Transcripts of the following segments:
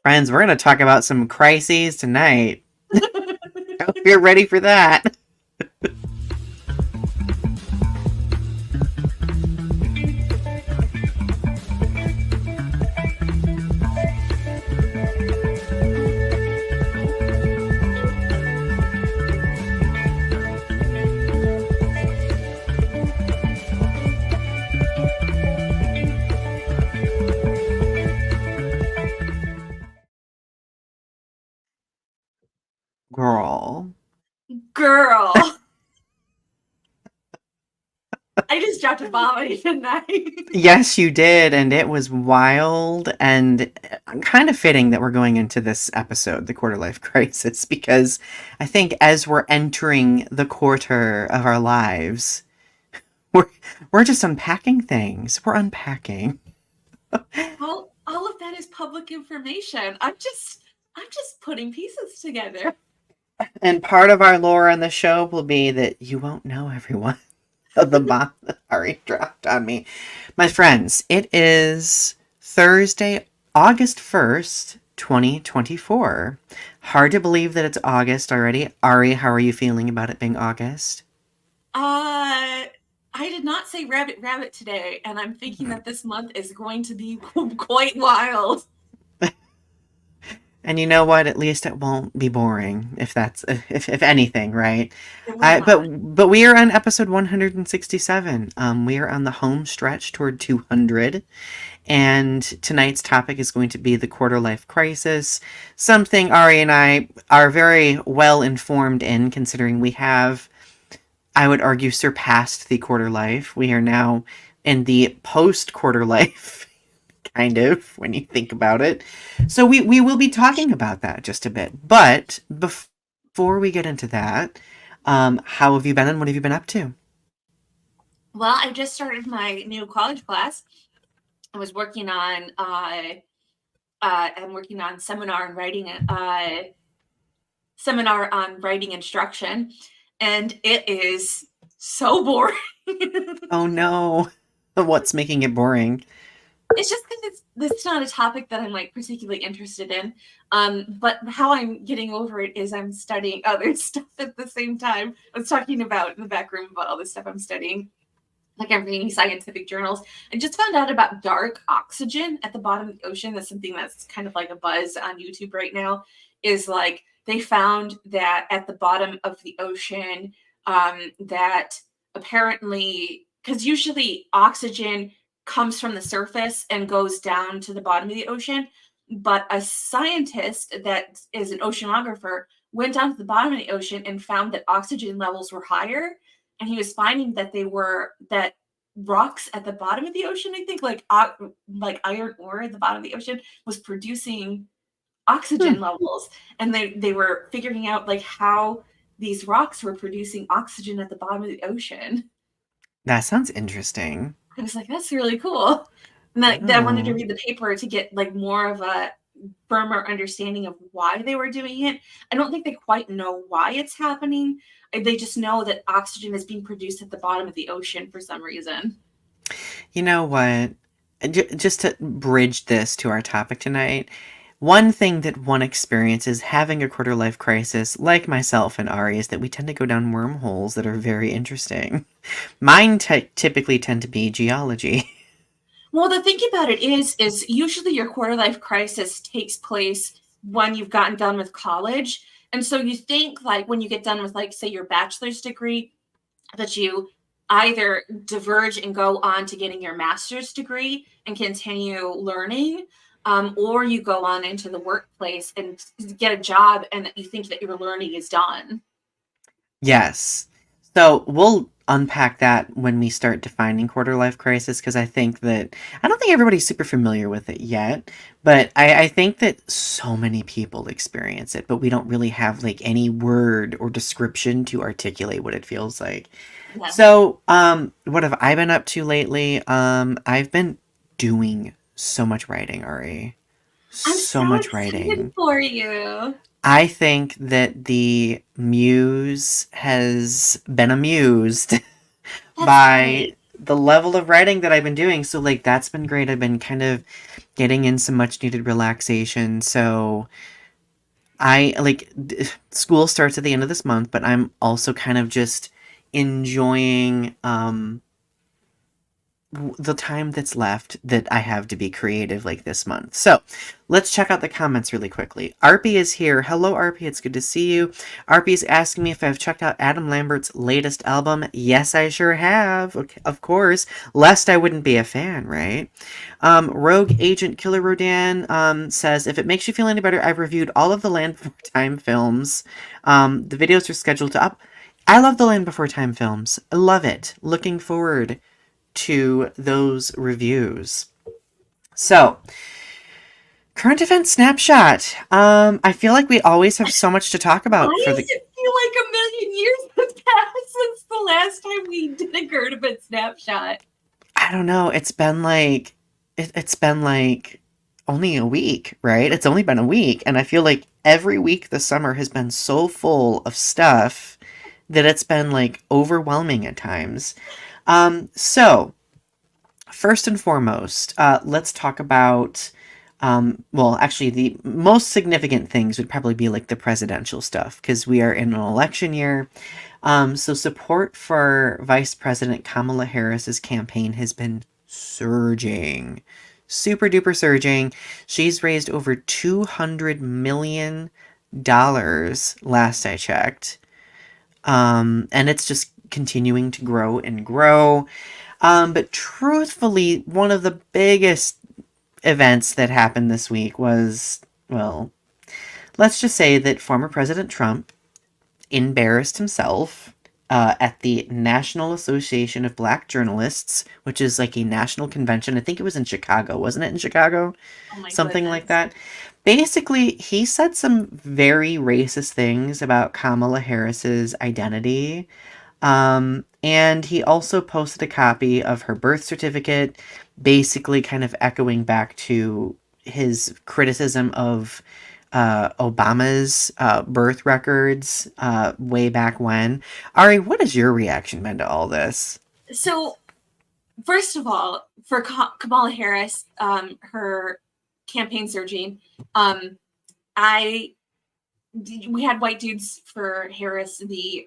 Friends, we're going to talk about some crises tonight. I hope you're ready for that. Girl. Girl. I just dropped a bomb tonight. Yes, you did, and it was wild and kind of fitting that we're going into this episode, the quarter life crisis, because I think as we're entering the quarter of our lives, we're we're just unpacking things. We're unpacking. All of that is public information. I'm just putting pieces together. And part of our lore on the show will be that you won't know everyone. The bomb Ari dropped on me. My friends, it is Thursday, August 1st, 2024. Hard to believe that it's August already. Ari, how are you feeling about it being August? I did not say rabbit rabbit today, and I'm thinking that this month is going to be quite wild. And you know what? At least it won't be boring, if that's if anything, right? It will I not. but we are on episode 167. We are on the home stretch toward 200, and tonight's topic is going to be the quarter life crisis. Something Ari and I are very well informed in, considering we have, I would argue, surpassed the quarter life. We are now in the post quarter life kind of, when you think about it. So we will be talking about that just a bit. But before we get into that, how have you been and what have you been up to? Well, I just started my new college class. I was working on I'm working on seminar on writing instruction, and it is so boring. Oh no. What's making it boring? It's just because it's not a topic that I'm like particularly interested in. But how I'm getting over it is I'm studying other stuff at the same time. I was talking about in the back room about all the stuff I'm studying. Like I'm reading scientific journals. I just found out about dark oxygen at the bottom of the ocean. That's something that's kind of like a buzz on YouTube right now. Is like they found that at the bottom of the ocean, that apparently, because usually oxygen comes from the surface and goes down to the bottom of the ocean. But a scientist that is an oceanographer went down to the bottom of the ocean and found that oxygen levels were higher. And he was finding that that rocks at the bottom of the ocean, I think, like iron ore at the bottom of the ocean, was producing Hmm, oxygen levels, and they were figuring out like how these rocks were producing oxygen at the bottom of the ocean. that sounds interesting. I was like, that's really cool. And I wanted to Oh. read the paper to get like more of a firmer understanding of why they were doing it. I don't think they quite know why it's happening. They just know that oxygen is being produced at the bottom of the ocean for some reason. You know what? Just to bridge this to our topic tonight, one thing that one experiences having a quarter life crisis, like myself and Ari, is that we tend to go down wormholes that are very interesting. Mine typically tend to be geology. Well, the thing about it is usually your quarter life crisis takes place when you've gotten done with college. And so you think like when you get done with like say your bachelor's degree that you either diverge and go on to getting your master's degree and continue learning, or you go on into the workplace and get a job and you think that your learning is done. Yes. So we'll unpack that when we start defining quarter life crisis, because I don't think everybody's super familiar with it yet, but I think that so many people experience it, but we don't really have like any word or description to articulate what it feels like. Yeah. So, what have I been up to lately? I've been doing so much writing, Ari. I'm So so much excited writing. for you. I think that the muse has been amused That's by great. the level of writing that I've been doing. So like that's been great. I've been kind of getting in some much needed relaxation. So I like school starts at the end of this month, but I'm also kind of just enjoying the time that's left that I have to be creative like this month. So let's check out the comments really quickly. Arpy is here. Hello, Arpy. It's good to see you. Arpy is asking me if I've checked out Adam Lambert's latest album. Yes, I sure have. Okay, of course. Lest I wouldn't be a fan, right? Rogue Agent Killer Rodan says, if it makes you feel any better, I've reviewed all of the Land Before Time films. The videos are scheduled to up. I love the Land Before Time films. I love it. Looking forward to those reviews. So, current event snapshot. I feel like we always have so much to talk about Why for does it feel like a million years have passed since the last time we did a current event snapshot? I don't know. It's been like it's been like only a week, right? It's only been a week, and I feel like every week this summer has been so full of stuff that it's been like overwhelming at times. So first and foremost, let's talk about. Well, actually, the most significant things would probably be like the presidential stuff because we are in an election year. So support for Vice President Kamala Harris's campaign has been surging, super duper surging. She's raised over $200 million last I checked. And it's just continuing to grow and grow. But truthfully, one of the biggest events that happened this week was, well, let's just say that former President Trump embarrassed himself at the National Association of Black Journalists, which is like a national convention. I think it was in Chicago. Wasn't it in Chicago? Oh my Something goodness. like that. Basically, he said some very racist things about Kamala Harris's identity. And he also posted a copy of her birth certificate, basically kind of echoing back to his criticism of Obama's birth records way back when. Ari, what has your reaction been to all this? So, first of all, for Kamala Harris, her campaign surging, I we had White Dudes for Harris the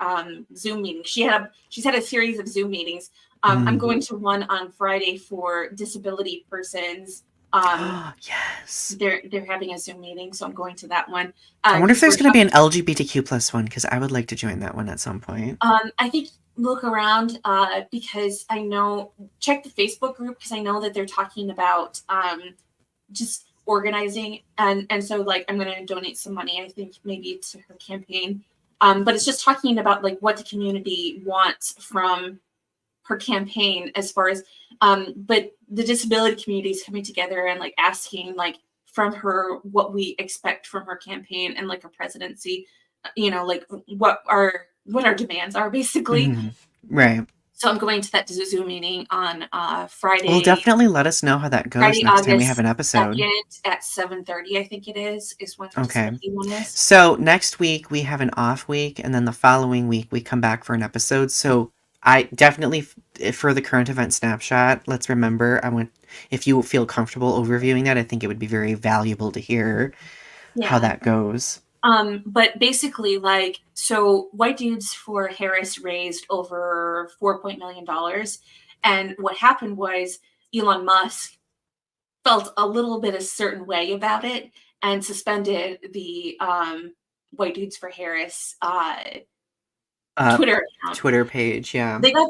Zoom meeting. She's had a series of Zoom meetings. I'm going to one on Friday for disability persons. Yes. They're having a Zoom meeting, so I'm going to that one. I wonder if Because there's going to be an LGBTQ plus one because I would like to join that one at some point. I think look around because I know check the Facebook group because I know that they're talking about just organizing and so like I'm going to donate some money I think maybe to her campaign but it's just talking about like what the community wants from her campaign as far as but the disability community is coming together and like asking like from her what we expect from her campaign and like her presidency like what our demands are basically. Right. So I'm going to that Zoom meeting on Well, definitely let us know how that goes Friday, next time we have August an episode. 2nd at 7:30, I think it is when the Okay. disability one is. So next week we have an off week, and then the following week we come back for an episode. So I definitely, for the current event snapshot, let's remember, if you feel comfortable overviewing that, I think it would be very valuable to hear how that goes. But basically, like, so White Dudes for Harris raised over $4 million. And what happened was Elon Musk felt a little bit a certain way about it and suspended the White Dudes for Harris Twitter account. Twitter page, yeah. They got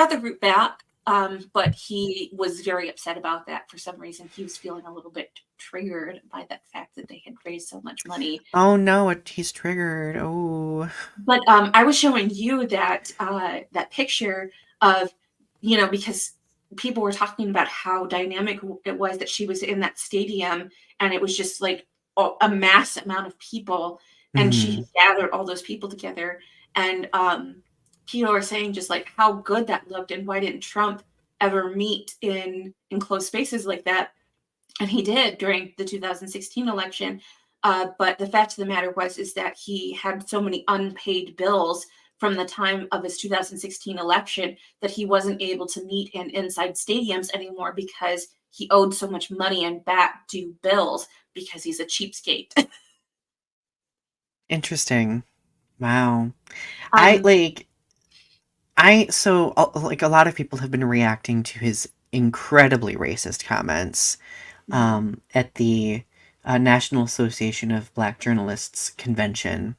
their group back, but he was very upset about that for some reason. He was feeling a little bit triggered by that fact that they had raised so much money. Oh no, he's triggered. Oh. But I was showing you that that picture of, because people were talking about how dynamic it was that she was in that stadium, and it was just like a mass amount of people, and she gathered all those people together, and people are saying just like how good that looked, and why didn't Trump ever meet in closed spaces like that? And he did during the 2016 election. But the fact of the matter is that he had so many unpaid bills from the time of his 2016 election that he wasn't able to meet in inside stadiums anymore because he owed so much money and back due bills because he's a cheapskate. Interesting. Wow. I um, like like a lot of people have been reacting to his incredibly racist comments mhm. at the National Association of Black Journalists convention,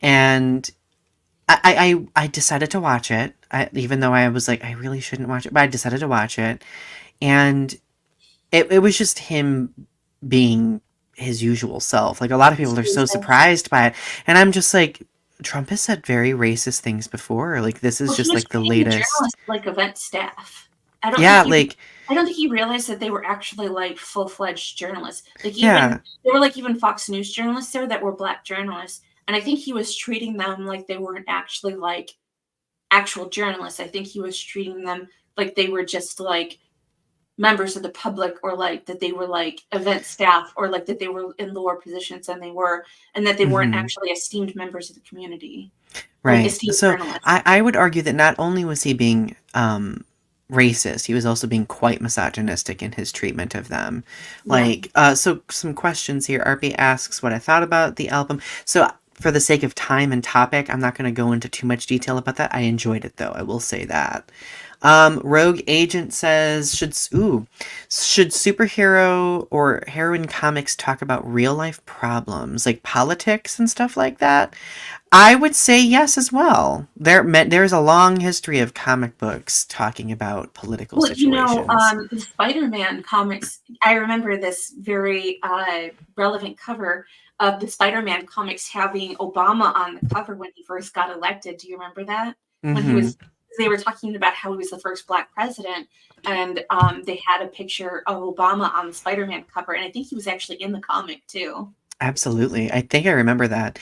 and I decided to watch it. Even though I was like I really shouldn't watch it, but I decided to watch it, and it was just him being his usual self. Like a lot of people are so surprised by it, and I'm just like, Trump has said very racist things before. Like this is Well, he just was like the treating the latest. journalists like event staff. I don't think Yeah, he like I don't think he realized that they were actually like full-fledged journalists. Like yeah, even there were like even Fox News journalists there that were black journalists. And I think he was treating them like they weren't actually like actual journalists. I think he was treating them like they were just like members of the public or like that they were like event staff or like that they were in lower positions than they were and that they weren't hmm actually esteemed members of the community or like right. esteemed So journalists. I would argue that not only was he being racist, he was also being quite misogynistic in his treatment of them. Yeah. Like, so some questions here. RP asks what I thought about the album. So for the sake of time and topic, I'm not going to go into too much detail about that. I enjoyed it though. I will say that. Rogue Agent says, should superhero or heroine comics talk about real life problems like politics and stuff like that? I would say yes as well. There's a long history of comic books talking about political Well, situations. the Spider-Man comics, I remember this very relevant cover of the Spider-Man comics having Obama on the cover when he first got elected. Do you remember that? When he Mm-hmm. was, they were talking about how he was the first Black president, and they had a picture of Obama on the Spider-Man cover, and I think he was actually in the comic too. Absolutely. I think I remember that.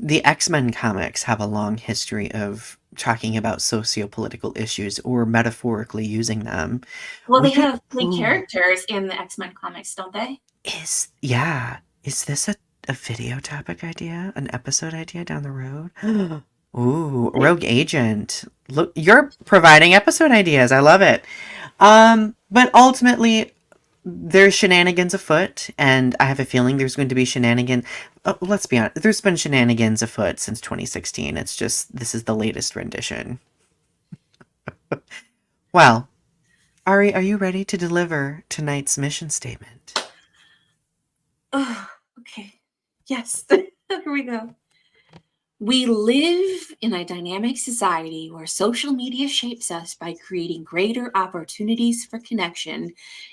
The X-Men comics have a long history of talking about socio-political issues or metaphorically using them. Well, We they could, have main ooh, characters in the X-Men comics, don't they? yeah, is this a video topic idea? An episode idea down the road? Ooh, Rogue Agent. Look, you're providing episode ideas. I love it. But ultimately, there's shenanigans afoot, and I have a feeling there's going to be shenanigans. Let's be honest, there's been shenanigans afoot since 2016. It's just, this is the latest rendition. Well, Ari, are you ready to deliver tonight's mission statement? Oh, okay. Yes. Here we go. We live in a dynamic society where social media shapes us by creating greater opportunities for connection.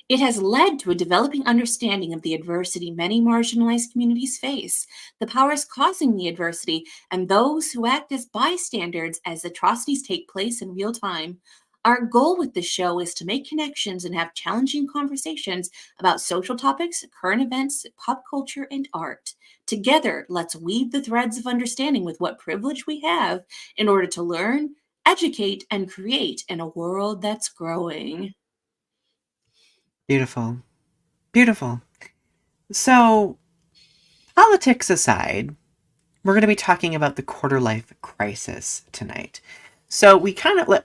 It has led to a developing understanding of the adversity many marginalized communities face, the powers causing the adversity, and those who act as bystanders as atrocities take place in real time. Our goal with this show is to make connections and have challenging conversations about social topics, current events, pop culture, and art. Together, let's weave the threads of understanding with what privilege we have in order to learn, educate, and create in a world that's growing. Beautiful. Beautiful. So, politics aside, we're going to be talking about the quarter life crisis tonight. So,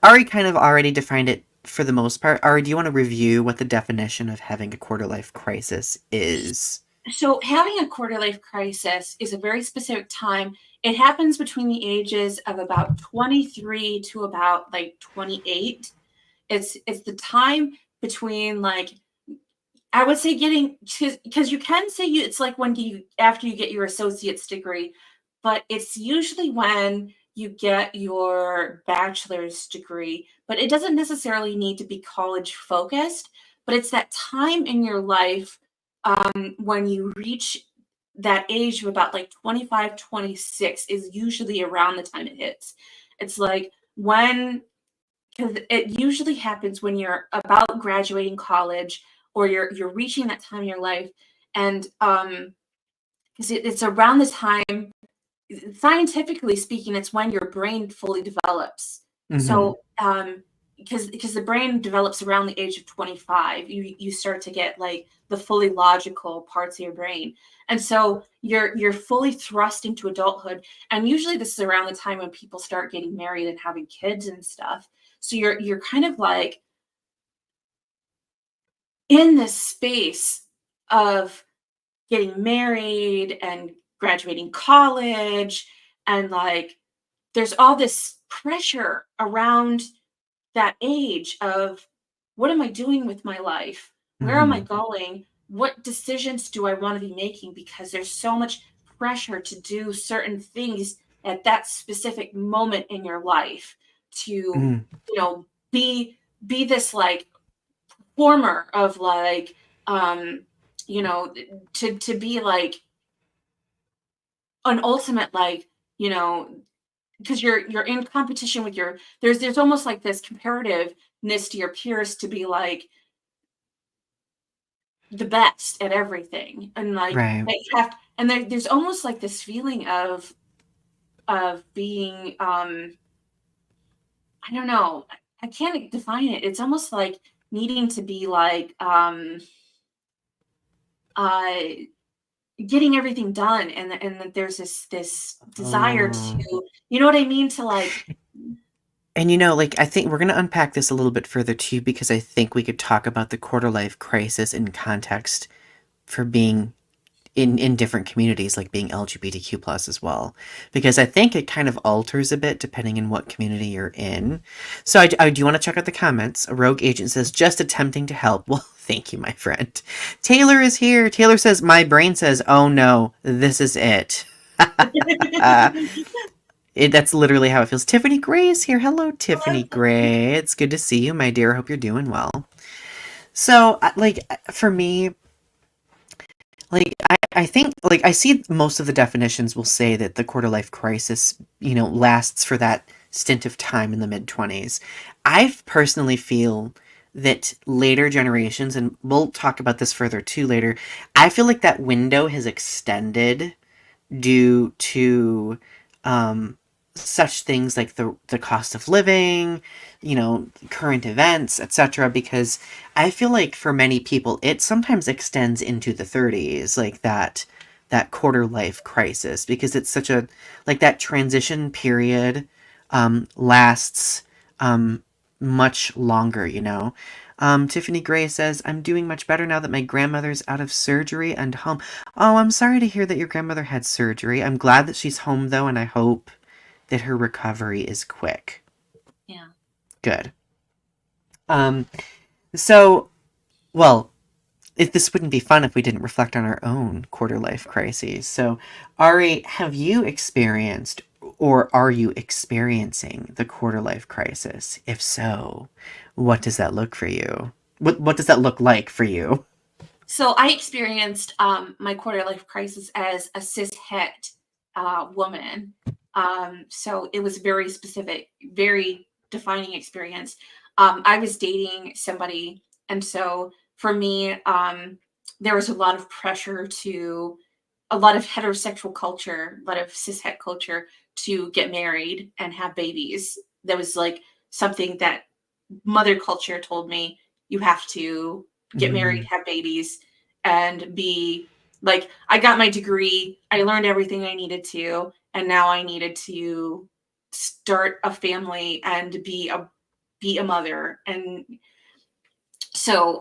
Ari kind of already defined it for the most part. Ari, do you want to review what the definition of having a quarter life crisis is? So, having a quarter life crisis is a very specific time. It happens between the ages of about 23 to about like 28. It's the time between like I would say getting because you can say it's like when you after you get your associate's degree, but it's usually when you get your bachelor's degree, but it doesn't necessarily need to be college focused, but it's that time in your life when you reach that age of about like 25, 26 is usually around the time it hits. It's like when because it usually happens when you're about graduating college or you're reaching that time in your life and because it's around the time scientifically speaking it's when your brain fully develops Mm-hmm. so because the brain develops around the age of 25. You start to get like the fully logical parts of your brain, and so you're fully thrust into adulthood. And usually this is around the time when people start getting married and having kids and stuff. So you're kind of like in this space of getting married and graduating college, and like there's all this pressure around that age of what am I doing with my life? Where am I Mm-hmm. going? What decisions do I want to be making? Because there's so much pressure to do certain things at that specific moment in your life to, be this like former of like, um, to be like an ultimate like, you know, because you're in competition with your there's almost like this comparativeness to your peers to be like the best at everything, and like Right. that you have, and there's almost like this feeling of being I don't know, I can't define it. It's almost like needing to be like uh getting everything done, and that there's this desire Oh. to, you know what I mean, to like And like, I think we're going to unpack this a little bit further too, because I think we could talk about the quarter life crisis in context for being in different communities, like being LGBTQ plus as well, because I think it kind of alters a bit depending on what community you're in. So I do want to check out the comments. A rogue agent says, just attempting to help. Well, thank you, my friend. Taylor is here. Taylor says, my brain says, oh no, this is it. That's literally how it feels. Tiffany Gray is here. Hello, Tiffany Gray. It's good to see you, my dear. Hope you're doing well. So, like, for me, like, I think, like, I see most of the definitions will say that the quarter life crisis, lasts for that stint of time in the mid 20s. I personally feel that later generations, and we'll talk about this further too later, I feel like that window has extended due to um, such things like the cost of living, current events, etc. Because I feel like for many people, it sometimes extends into the 30s, like that quarter life crisis, because it's such a like that transition period lasts much longer, Tiffany Gray says, I'm doing much better now that my grandmother's out of surgery and home. Oh, I'm sorry to hear that your grandmother had surgery. I'm glad that she's home, though, and I hope that her recovery is quick. yeah. Good. Um, so, well, this wouldn't be fun if we didn't reflect on our own quarter life crises. So, Ari, have you experienced or are you experiencing the quarter life crisis? If so, what does that look for you? What does that look like for you? So I experienced my quarter life crisis as a cis het woman. So it was very specific, very defining experience. I was dating somebody, and so for me, there was a lot of pressure to a lot of heterosexual culture, a lot of cis het culture to get married and have babies. That was like something that mother culture told me, you have to get married, Mm, have babies, and be like, I got my degree, I learned everything I needed to, and now I needed to start a family and be a mother. And so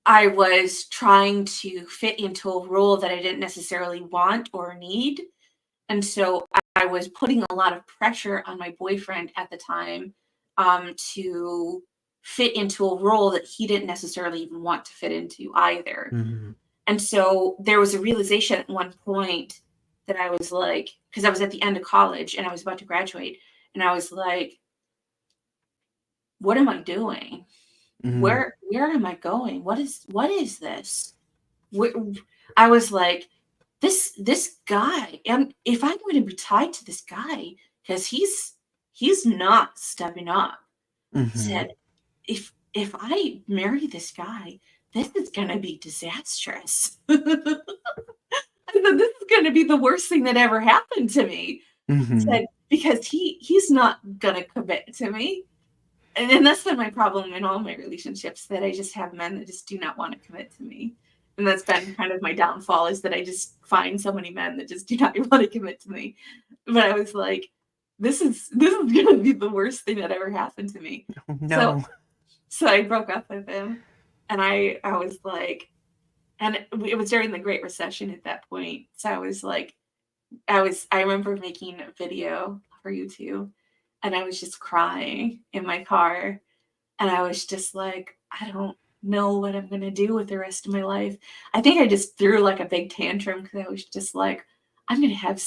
I was trying to fit into a role that I didn't necessarily want or need. And so I was putting a lot of pressure on my boyfriend at the time to fit into a role that he didn't necessarily even want to fit into either. mm, And so there was a realization at one point that I was like, because I was at the end of college and I was about to graduate, and I was like, what am I doing? mm, Where am I going? What is this? Where, I was like, this guy, and if I'm going to be tied to this guy because he's not stepping up, I mm-hmm, said, if I marry this guy, this is going to be disastrous. I said, this is going to be the worst thing that ever happened to me. I mm-hmm, said, because he's not going to commit to me. And that's been my problem in all my relationships, that I just have men that just do not want to commit to me. And that's been kind of my downfall, is that I just find so many men that just do not want to commit to me. But I was like, this is gonna be the worst thing that ever happened to me. Oh, So no. so I broke up with him, and I was like, and it was during the Great Recession at that point. So I was like, I remember making a video for YouTube, and I was just crying in my car, and I was just like, I don't know what I'm gonna do with the rest of my life. I think I just threw like a big tantrum, because I was just like, I'm gonna have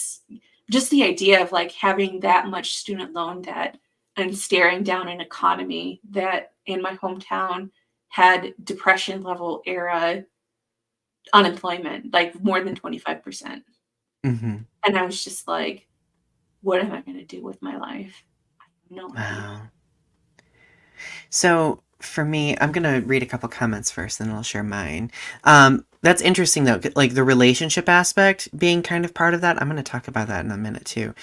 just the idea of like having that much student loan debt and staring down an economy that in my hometown had depression level era unemployment, like more than 25%. Mm-hmm. And I was just like, what am I going to do with my life? I have no idea. Wow. So for me, I'm gonna read a couple comments first, then I'll share mine. That's interesting though, like the relationship aspect being kind of part of that. I'm gonna talk about that in a minute too.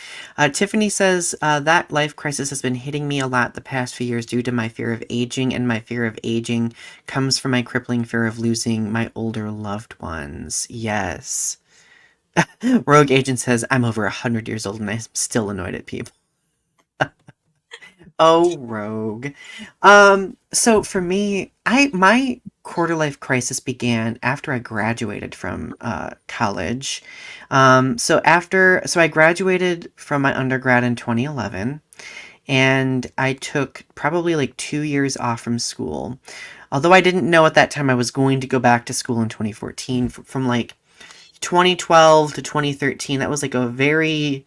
Tiffany says that life crisis has been hitting me a lot the past few years due to my fear of aging, and my fear of aging comes from my crippling fear of losing my older loved ones. Yes. Rogue Agent says I'm over 100 years old and I'm still annoyed at people. Oh, Rogue. So for me, my quarter life crisis began after I graduated from college. So I graduated from my undergrad in 2011, and I took probably like 2 years off from school. Although I didn't know at that time I was going to go back to school in 2014. From like 2012 to 2013, that was like a very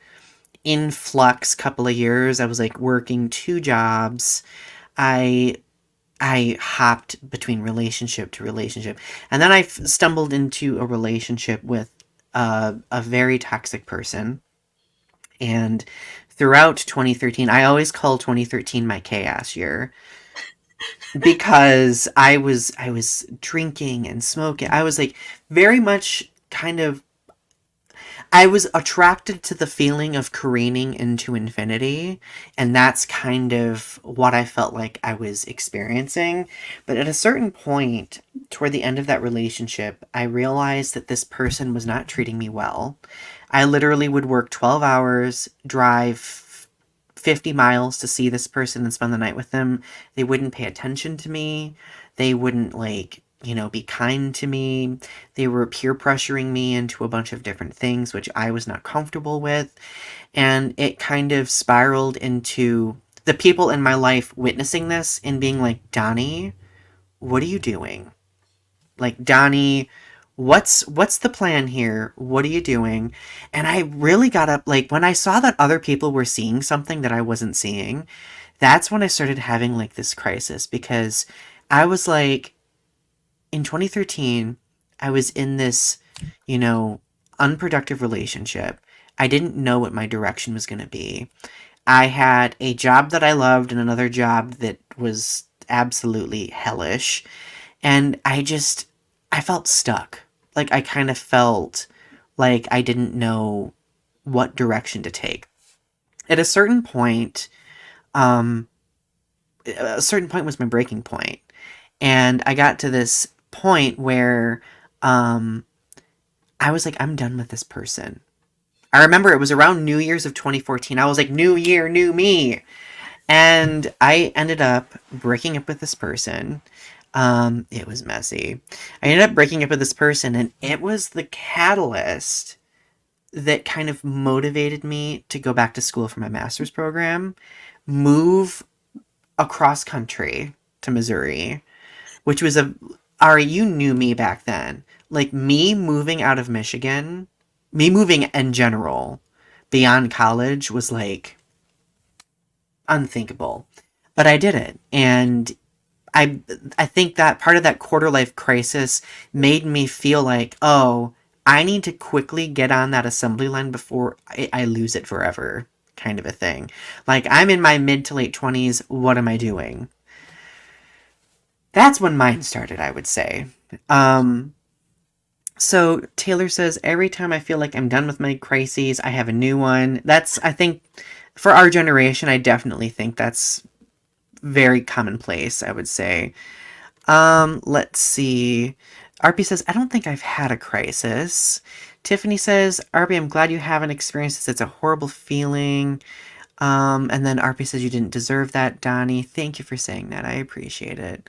influx couple of years. I was like working two jobs. I I hopped between relationship to relationship, and then I stumbled into a relationship with a very toxic person. And throughout 2013, I always call 2013 my chaos year, because I was drinking and smoking. I was like very much kind of, I was attracted to the feeling of careening into infinity, and that's kind of what I felt like I was experiencing. But at a certain point, toward the end of that relationship, I realized that this person was not treating me well. I literally would work 12 hours, drive 50 miles to see this person and spend the night with them. They wouldn't pay attention to me. They wouldn't, like, be kind to me. They were peer pressuring me into a bunch of different things, which I was not comfortable with. And it kind of spiraled into the people in my life witnessing this and being like, Donnie, what are you doing? Like, Donnie, what's the plan here? What are you doing? And I really got up, like, when I saw that other people were seeing something that I wasn't seeing, that's when I started having like this crisis, because I was like, in 2013, I was in this, you know, unproductive relationship. I didn't know what my direction was going to be. I had a job that I loved and another job that was absolutely hellish. And I felt stuck. Like, I kind of felt like I didn't know what direction to take. At um, a certain point was my breaking point. And I got to this point where um, I was like, I'm done with this person. I remember it was around New Year's of 2014. I was like, new year, new me. And I ended up breaking up with this person. It was messy. I ended up breaking up with this person, and it was the catalyst that kind of motivated me to go back to school for my master's program, move across country to Missouri, which was Ari, you knew me back then. Like, me moving out of Michigan, me moving in general beyond college was like unthinkable. But I did it. And I I think that part of that quarter life crisis made me feel like, oh, I need to quickly get on that assembly line before I lose it forever, kind of a thing. Like, I'm in my mid to late 20s. What am I doing? That's when mine started, I would say. Um, so Taylor says, every time I feel like I'm done with my crises, I have a new one. I think, for our generation, I definitely think that's very commonplace, I would say. Let's see. RP says, I don't think I've had a crisis. Tiffany says, RP, I'm glad you haven't experienced this. It's a horrible feeling. And then RP says, you didn't deserve that, Donnie. Thank you for saying that. I appreciate it.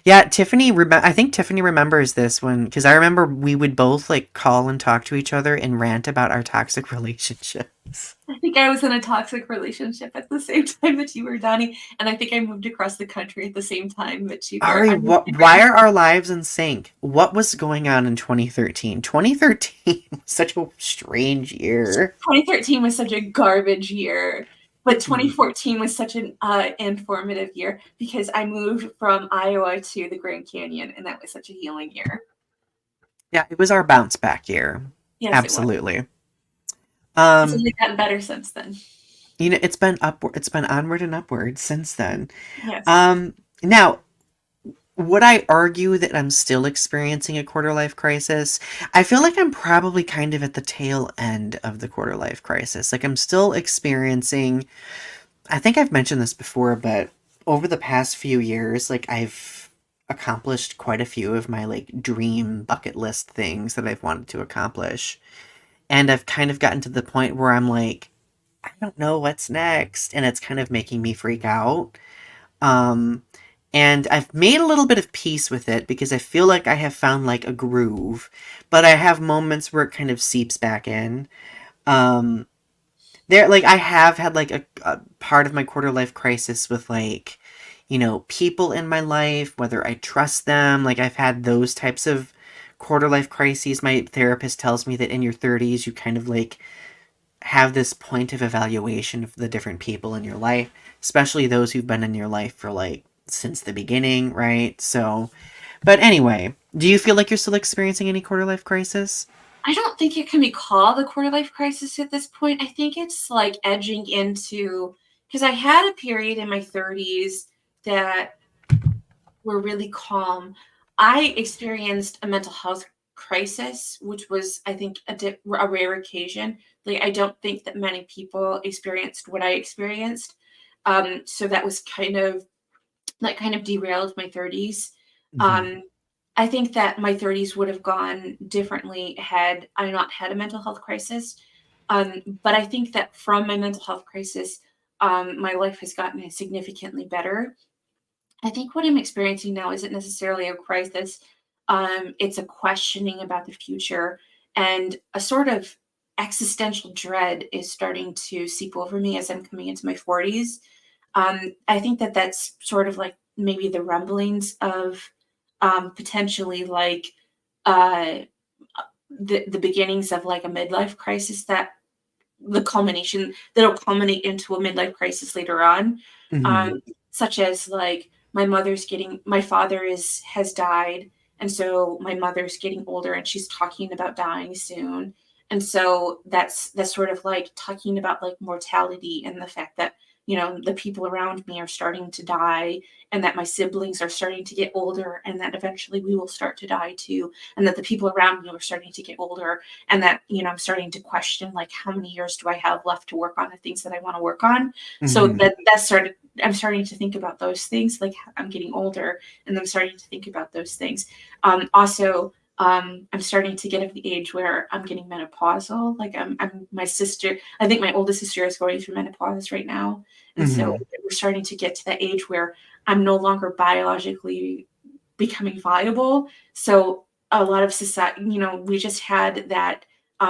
Yeah, I think Tiffany remembers this one because I remember we would both like call and talk to each other and rant about our toxic relationships. I think I was in a toxic relationship at the same time that you were, Donnie, and I think I moved across the country at the same time that you were. Ari, I moved to why Grand. are our lives in sync? What was going on in 2013? 2013 was such a strange year. 2013 was such a garbage year, but Mm. 2014 was such an informative year because I moved from Iowa to the Grand Canyon, and that was such a healing year. Yeah, it was our bounce back year. Yes, it was. Absolutely. It's Um, only gotten better since then. it's been upward, it's been onward and upward since then. Yes. Now, would I argue that I'm still experiencing a quarter life crisis? I feel like I'm probably kind of at the tail end of the quarter life crisis. Like I'm still experiencing, I think I've mentioned this before, but over the past few years, like I've accomplished quite a few of my like dream bucket list things that I've wanted to accomplish. And I've kind of gotten to the point where I'm like, I don't know what's next. And it's kind of making me freak out. Um, and I've made a little bit of peace with it because I feel like I have found like a groove, but I have moments where it kind of seeps back in. Um, like I have had like a part of my quarter life crisis with like, people in my life, whether I trust them. Like I've had those types of quarter life crises. My therapist tells me that in your 30s, you kind of like have this point of evaluation of the different people in your life, especially those who've been in your life for like since the beginning, right? So, but anyway, do you feel like you're still experiencing any quarter life crisis? I don't think it can be called a quarter life crisis at this point. I think it's like edging into because I had a period in my 30s that were really calm. I experienced a mental health crisis, which was, I think, a rare occasion. Like, I don't think that many people experienced what I experienced. So that was kind of derailed my 30s. Mm-hmm. Um, I think that my 30s would have gone differently had I not had a mental health crisis. But I think that from my mental health crisis, my life has gotten significantly better. I think what I'm experiencing now isn't necessarily a crisis. It's a questioning about the future and a sort of existential dread is starting to seep over me as I'm coming into my 40s. I think that that's sort of like maybe the rumblings of potentially like uh, the beginnings of like a midlife crisis that the culmination that'll culminate into a midlife crisis later on, Mm-hmm. um, such as like my father is has died, and so my mother's getting older, and she's talking about dying soon, and so that's sort of like talking about like mortality and the fact that the people around me are starting to die and that my siblings are starting to get older and that eventually we will start to die too and that the people around me are starting to get older and that I'm starting to question like how many years do I have left to work on the things that I want to work on. So Mm-hmm. I'm starting to think about those things, like I'm getting older and I'm starting to think about those things. Also, I'm starting to get at the age where I'm getting menopausal. Like I'm my sister, I think my oldest sister is going through menopause right now. And so Mm-hmm. we're starting to get to that age where I'm no longer biologically becoming viable. So a lot of society, we just had that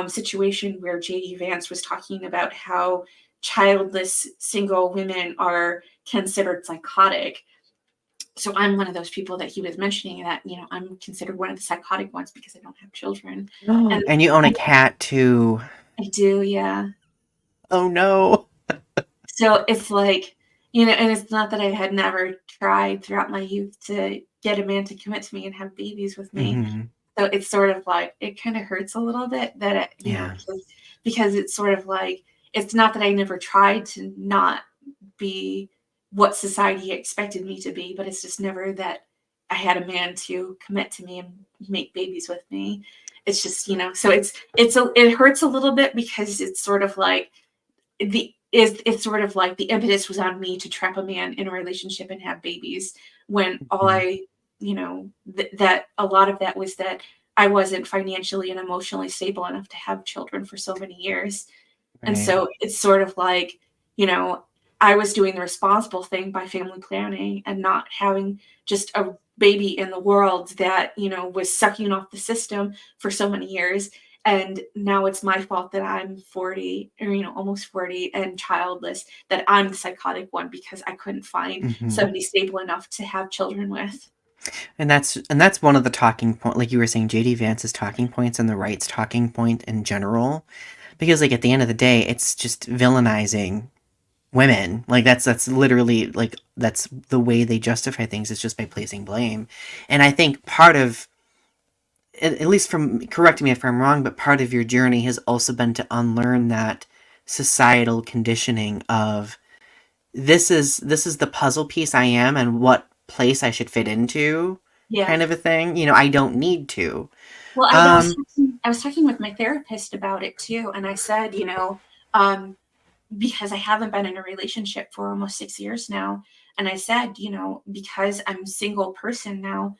situation where J.D. Vance was talking about how childless single women are considered psychotic. So I'm one of those people that he was mentioning that, I'm considered one of the psychotic ones because I don't have children. And And you own a cat too. I do, yeah. Oh no. So it's like, and it's not that I had never tried throughout my youth to get a man to commit to me and have babies with me. Mm-hmm. So it's sort of like it kind of hurts a little bit that Yeah. because it's sort of like it's not that I never tried to not be what society expected me to be, but it's just never that I had a man to commit to me and make babies with me. It's just, so it hurts a little bit because it's sort of like it's sort of like the impetus was on me to trap a man in a relationship and have babies, when all Mhm. I, that a lot of that was that I wasn't financially and emotionally stable enough to have children for so many years. And Right. so it's sort of like, you know, I was doing the responsible thing by family planning and not having just a baby in the world that, was sucking off the system for so many years. And now it's my fault that I'm 40, or, almost 40 and childless, that I'm the psychotic one because I couldn't find Mhm. somebody stable enough to have children with. And that's one of the talking point, like you were saying, JD Vance's talking points and the right's talking point in general, because like at the end of the day, it's just villainizing women. Like that's literally like that's the way they justify things, is just by placing blame. And I think part of, at least from, correct me if I'm wrong, but part of your journey has also been to unlearn that societal conditioning of, this is the puzzle piece I am and what place I should fit into, Yeah. kind of a thing. I don't need to. Well, Um I was talking with my therapist about it too, and I said, um, because I haven't been in a relationship for almost 6 years now. And I said, because I'm a single person now,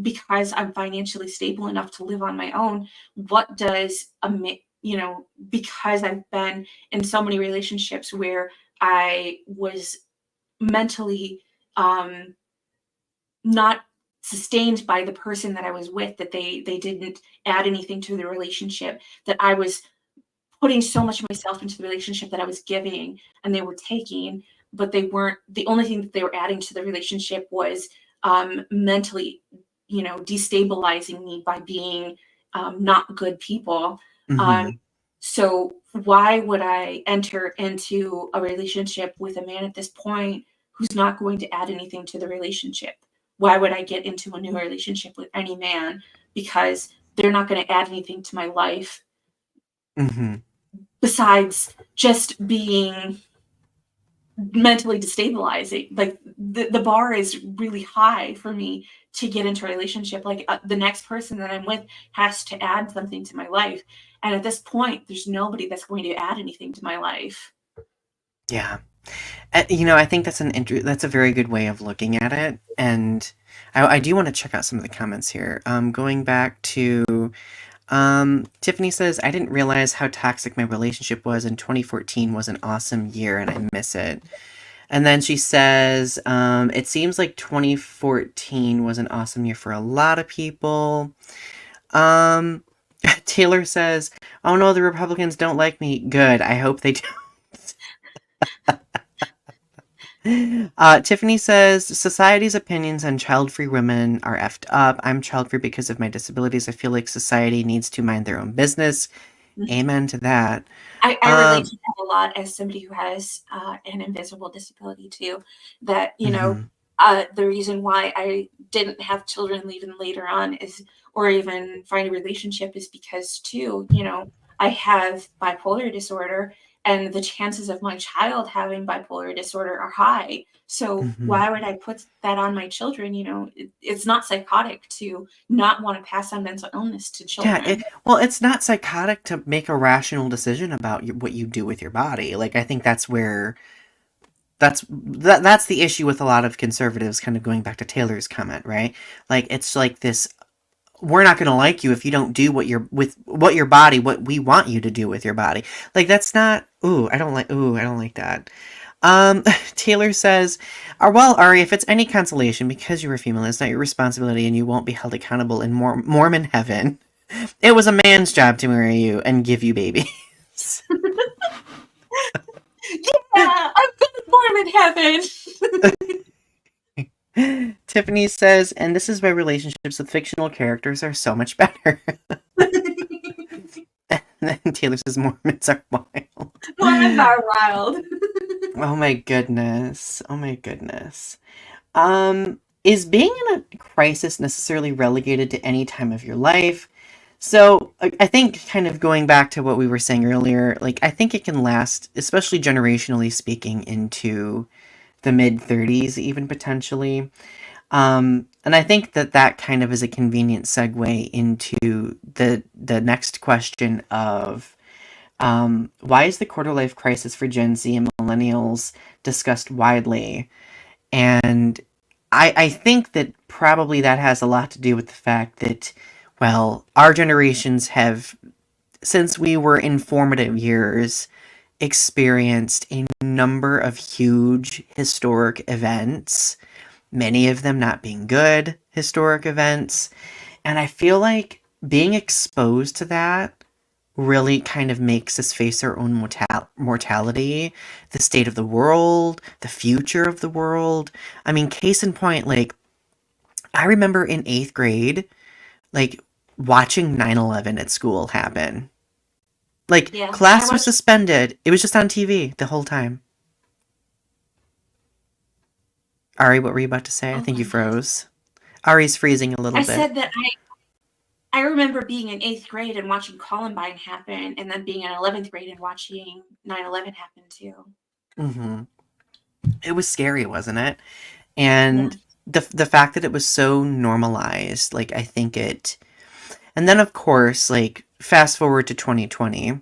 because I'm financially stable enough to live on my own, what does because I've been in so many relationships where I was mentally um, not sustained by the person that I was with, that they didn't add anything to the relationship, that I was putting so much of myself into the relationship that I was giving and they were taking, but they weren't, the only thing that they were adding to the relationship was mentally, destabilizing me by being not good people. Um, mhm. so why would I enter into a relationship with a man at this point who's not going to add anything to the relationship? Why would I get into a new relationship with any man? Because they're not going to add anything to my life Mhm. besides just being mentally destabilizing. Like the bar is really high for me to get into a relationship. Like the next person that I'm with has to add something to my life. And at this point, there's nobody that's going to add anything to my life. Yeah. I think that's a very good way of looking at it, and I do want to check out some of the comments here. Going back to, Tiffany says, I didn't realize how toxic my relationship was, and 2014 was an awesome year, and I miss it. And then she says, it seems like 2014 was an awesome year for a lot of people. Um, Taylor says, oh no, the Republicans don't like me. Good. I hope they do. Tiffany says, society's opinions on child-free women are effed up. I'm child-free because of my disabilities. I feel like society needs to mind their own business. Amen to that. I relate Um, to that a lot as somebody who has an invisible disability too. That mhm, the reason why I didn't have children even later on is, or even find a relationship, is because too, I have bipolar disorder, and the chances of my child having bipolar disorder are high. So mhm. why would I put that on my children? It's not psychotic to not want to pass on mental illness to Yeah, children. well, it's not psychotic to make a rational decision about what you do with your body. Like, I think that's where that's the issue with a lot of conservatives, kind of going back to Taylor's comment, right? Like, it's like this, we're not going to like you if you don't do what your body, what we want you to do with your body. Like, that's not, I don't like that. Taylor says, well, Ari, if it's any consolation, because you're a female, it's not your responsibility and you won't be held accountable in Mormon heaven. It was a man's job to marry you and give you babies. Yeah, I'm going Mormon heaven. Tiffany says, and this is why relationships with fictional characters are so much better. And then Taylor says, Mormons are wild. Mormons are wild. Oh my goodness. Oh my goodness. Is being in a crisis necessarily relegated to any time of your life? So I think, kind of going back to what we were saying earlier, like I think it can last, especially generationally speaking, into the mid 30s, even potentially. And I think that kind of is a convenient segue into the next question of, Why is the quarter life crisis for Gen Z and millennials discussed widely? And I think that probably that has a lot to do with the fact that, well, our generations have, since we were in formative years, experienced a number of huge historic events, many of them not being good historic events. And I feel like being exposed to that really kind of makes us face our own mortality, the state of the world, the future of the world. I mean, case in point, like, I remember in eighth grade, like, watching 9/11 at school happen. Like, Yeah, I class was watched. suspended. It was just on TV the whole time. Ari, what were you about to say? I Oh think you my god. froze. Ari's freezing a little I bit. said that I remember being in 8th grade and watching Columbine happen, and then being in 11th grade and watching 9/11 happen too. Hmm. It was scary, wasn't it? Yeah. And the fact that it was so normalized, like, I think it. And then, of course, like, fast forward to 2020,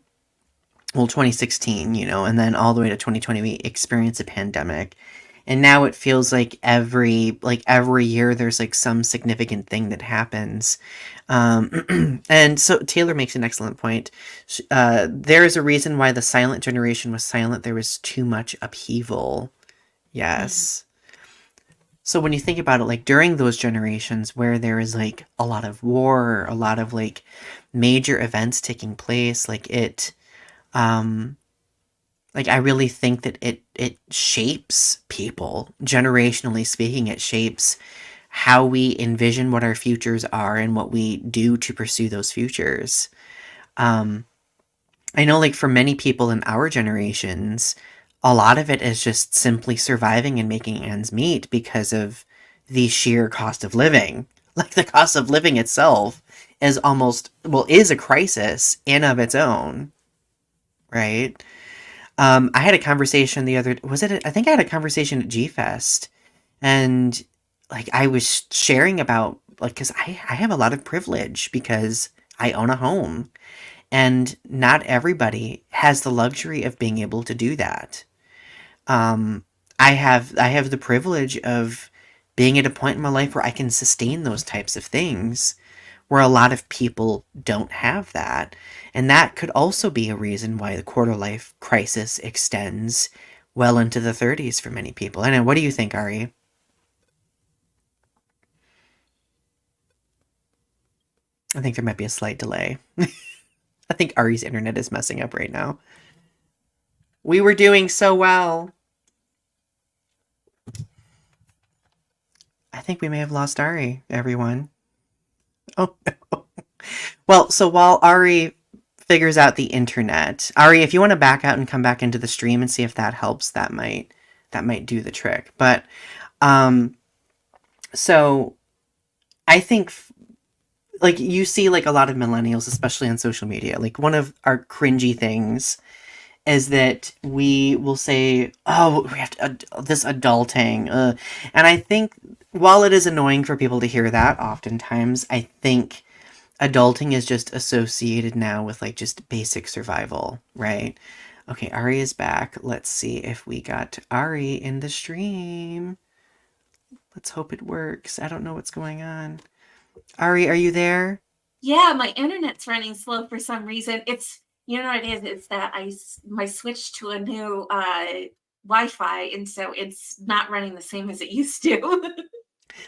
well, 2016, and then all the way to 2020, we experienced a pandemic. And now it feels like every year there's like some significant thing that happens. And so Taylor makes an excellent point. There is a reason why the silent generation was silent. There was too much upheaval. Mhm. Yes. So when you think about it, like during those generations where there is like a lot of war, a lot of like major events taking place, um, like I really think that it shapes people, generationally speaking. It shapes how we envision what our futures are and what we do to pursue those futures. Um, I know, like for many people in our generations, a lot of it is just simply surviving and making ends meet because of the sheer cost of living. Like the cost of living itself is is a crisis in of its own, right? I had a conversation the other was it I think I had a conversation at G Fest, and like I was sharing about like because I have a lot of privilege because I own a home, and not everybody has the luxury of being able to do that. Um, I have the privilege of being at a point in my life where I can sustain those types of things, where a lot of people don't have that. And that could also be a reason why the quarter life crisis extends well into the 30s for many people. I know. What do you think, Ari? I think there might be a slight delay. I think Ari's internet is messing up right now. We were doing so well. I think we may have lost Ari, everyone. Oh, no. Well, so while Ari figures out the internet, Ari, if you want to back out and come back into the stream and see if that helps, that might do the trick. But um so I think like you see like a lot of millennials, especially on social media, like one of our cringy things is that we will say, "Oh, we have to this adulting," and I think while it is annoying for people to hear that, oftentimes I think adulting is just associated now with like just basic survival, right? Okay, Ari is back. Let's see if we got Ari in the stream. Let's hope it works. I don't know what's going on. Ari, are you there? Yeah, my internet's running slow for some reason. You know what it is? It's that my switch to a new Wi-Fi, and so it's not running the same as it used to.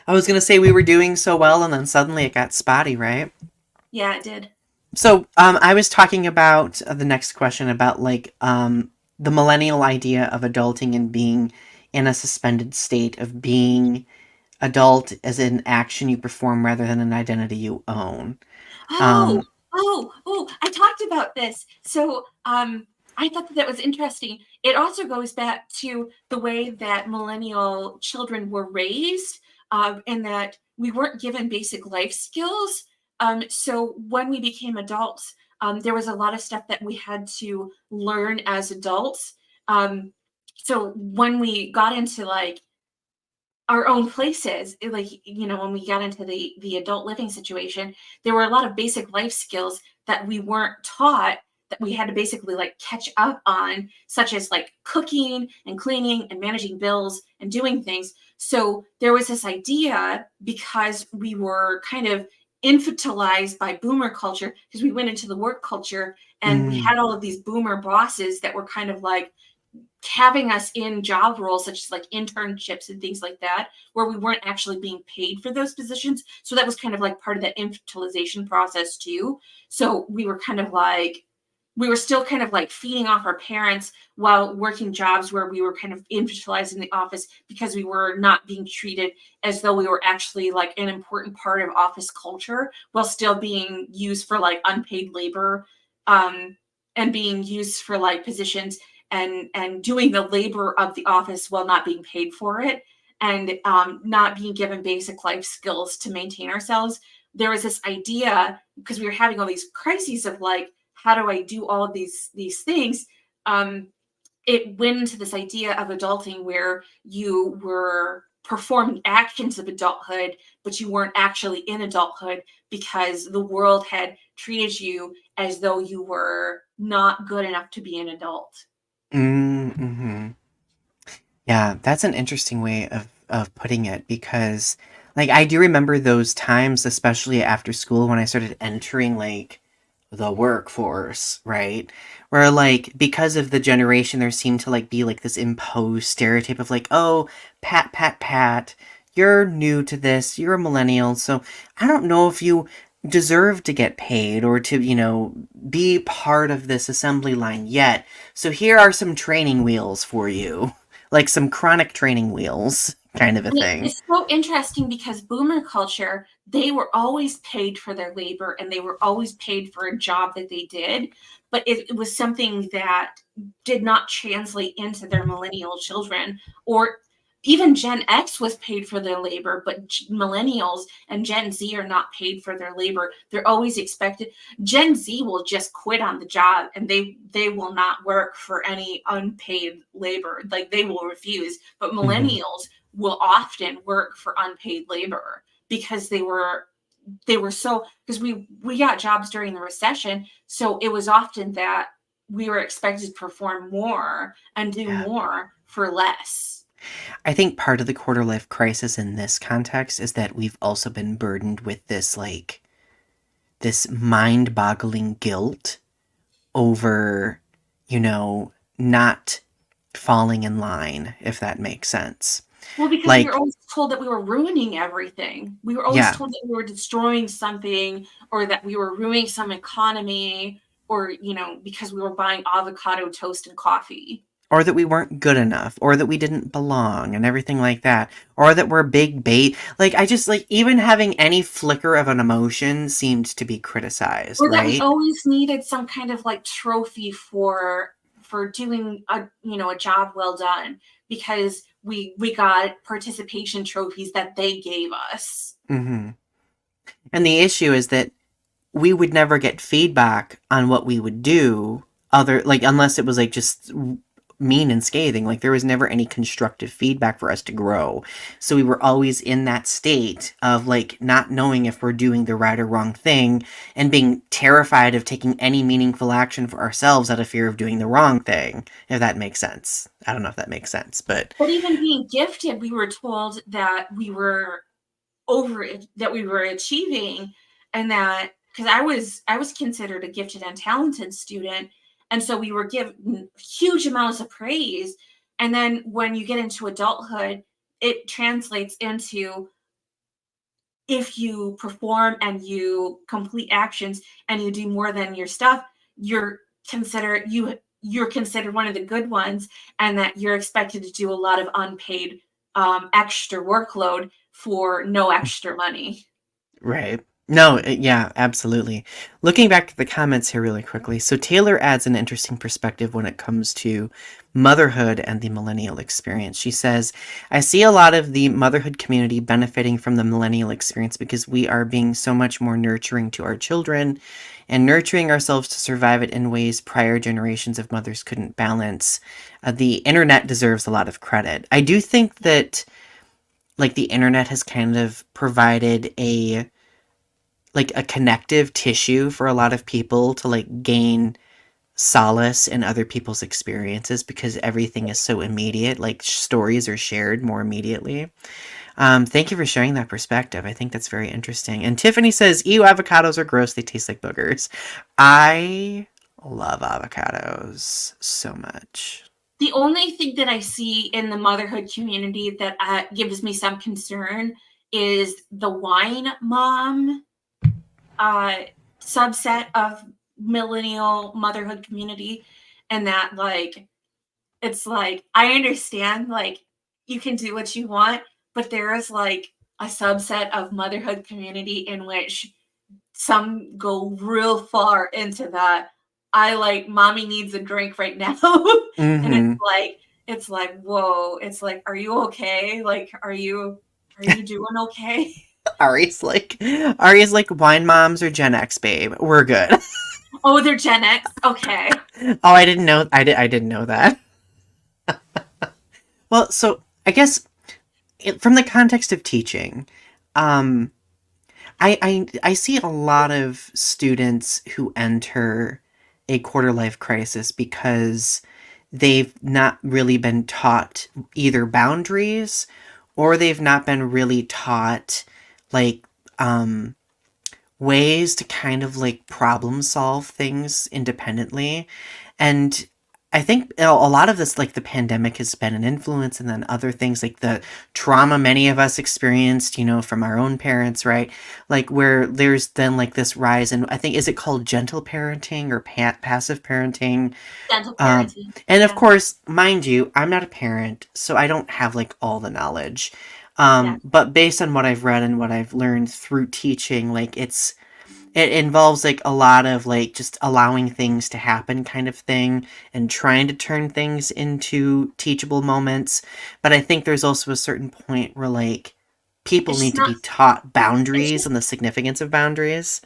I was gonna say we were doing so well, and then suddenly it got spotty, right? Yeah, it did. So, I was talking about the next question about the millennial idea of adulting and being in a suspended state of being adult as an action you perform rather than an identity you own. Oh, Um, oh, I talked about this. So, I thought that was interesting. It also goes back to the way that millennial children were raised, and that we weren't given basic life skills. So when we became adults, there was a lot of stuff that we had to learn as adults. Um, so when we got into like our own places, like when we got into the adult living situation, there were a lot of basic life skills that we weren't taught, that we had to basically like catch up on, such as like cooking and cleaning and managing bills and doing things. So there was this idea, because we were kind of infantilized by boomer culture, because we went into the work culture and we Mm, had all of these boomer bosses that were kind of like having us in job roles such as like internships and things like that, where we weren't actually being paid for those positions. So that was kind of like part of that infantilization process too. So we were kind of like, we were still kind of like feeding off our parents while working jobs where we were kind of infantilized in the office, because we were not being treated as though we were actually like an important part of office culture, while still being used for like unpaid labor, um, and being used for like positions and doing the labor of the office while not being paid for it, and not being given basic life skills to maintain ourselves. There was this idea, because we were having all these crises of like, how do I do all of these things? Um, it went into this idea of adulting where you were performing actions of adulthood, but you weren't actually in adulthood, because the world had treated you as though you were not good enough to be an adult. mm-hmm. Yeah, that's an interesting way of putting it because like I do remember those times, especially after school when I started entering like the workforce, right? Where like because of the generation there seemed to like be like this imposed stereotype of like, oh, pat pat pat, you're new to this, you're a millennial, so I don't know if you deserve to get paid or to, be part of this assembly line yet. So here are some training wheels for you. Like some chronic training wheels kind of a And thing. it's so interesting because boomer culture, they were always paid for their labor and they were always paid for a job that they did. But it was something that did not translate into their millennial children, or even Gen X was paid for their labor, but millennials and Gen Z are not paid for their labor. They're always expected. Gen Z will just quit on the job and they will not work for any unpaid labor. Like they will refuse. But Hmm. millennials will often work for unpaid labor, because they were so, because we got jobs during the recession, so it was often that we were expected to perform more and do Yeah. more for less. I think part of the quarter life crisis in this context is that we've also been burdened with this, like, this mind boggling guilt over, not falling in line, if that makes sense. Well, because we were Like, always told that we were ruining everything. We were always yeah, told that we were destroying something, or that we were ruining some economy, or because we were buying avocado toast and coffee. or that we weren't good enough, or that we didn't belong, and everything like that, or that we're big bait. Like, I just, like, even having any flicker of an emotion seemed to be criticized, Or that we right? always needed some kind of like trophy for doing a job well done, because we got participation trophies that they gave us. Hmm. And the issue is that we would never get feedback on what we would do other like unless it was like just mean and scathing. Like there was never any constructive feedback for us to grow, so we were always in that state of like not knowing if we're doing the right or wrong thing and being terrified of taking any meaningful action for ourselves out of fear of doing the wrong thing, if that makes sense. I don't know if that makes sense, but But even being gifted, we were told that we were that we were achieving, and that, because I was considered a gifted and talented student, and so we were given huge amounts of praise. And then when you get into adulthood, it translates into, if you perform and you complete actions and you do more than your stuff, you're considered one of the good ones, and that you're expected to do a lot of unpaid extra workload for no extra money. right. No, yeah, absolutely. Looking back at the comments here really quickly, so Taylor adds an interesting perspective when it comes to motherhood and the millennial experience. She says, I see a lot of the motherhood community benefiting from the millennial experience because we are being so much more nurturing to our children and nurturing ourselves to survive it in ways prior generations of mothers couldn't balance. The internet deserves a lot of credit. I do think that, like, the internet has kind of provided a connective tissue for a lot of people to like gain solace in other people's experiences because everything is so immediate. Like stories are shared more immediately. Thank you for sharing that perspective. I think that's very interesting. And Tiffany says, "Ew, avocados are gross. They taste like boogers." I love avocados so much. The only thing that I see in the motherhood community that gives me some concern is the wine mom uh, subset of millennial motherhood community, and that like it's like I understand like you can do what you want, but there is like a subset of motherhood community in which some go real far into that. I like mommy needs a drink right now. And Mm-hmm. it's like, whoa, it's like, are you okay? Like, are you doing okay? Ari's like wine moms or Gen X, babe. We're good. Oh, they're Gen X. Okay. Oh, I didn't know. I didn't know that. Well, so I guess from the context of teaching, um, I see a lot of students who enter a quarter life crisis because they've not really been taught either boundaries or they've not been really taught like um ways to kind of like problem solve things independently. And I think a lot of this, like the pandemic, has been an influence, and then other things like the trauma many of us experienced, from our own parents, right? Like where there's then like this rise in, I think, is it called gentle parenting or passive parenting? Gentle Um, parenting. and of Yeah. course, mind you, I'm not a parent, so I don't have like all the knowledge. Yeah. But based on what I've read and what I've learned through teaching, like it involves like a lot of like just allowing things to happen kind of thing and trying to turn things into teachable moments. But I think there's also a certain point where like people It's need just to not be taught it's boundaries just and the significance of boundaries.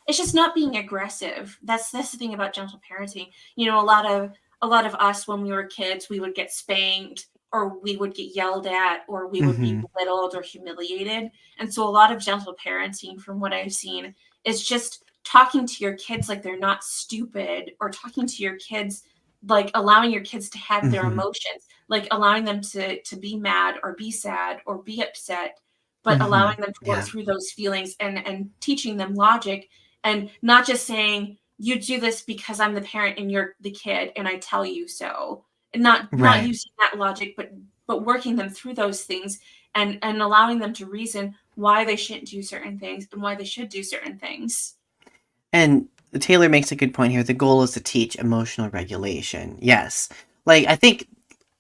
it's just not being aggressive. That's the thing about gentle parenting. You know, a lot of us when we were kids, we would get spanked or we would get yelled at or we would be Mm-hmm. belittled or humiliated. And so a lot of gentle parenting from what I've seen is just talking to your kids like they're not stupid or talking to your kids like allowing your kids to have their Mm-hmm. emotions, like allowing them to be mad or be sad or be upset, but Mm-hmm. allowing them to work Yeah. through those feelings and teaching them logic and not just saying you do this because I'm the parent and you're the kid and I tell you so, and not Right. using that logic, but working them through those things and allowing them to reason why they shouldn't do certain things and why they should do certain things. And Taylor makes a good point here. The goal is to teach emotional regulation. Yes. Like, I think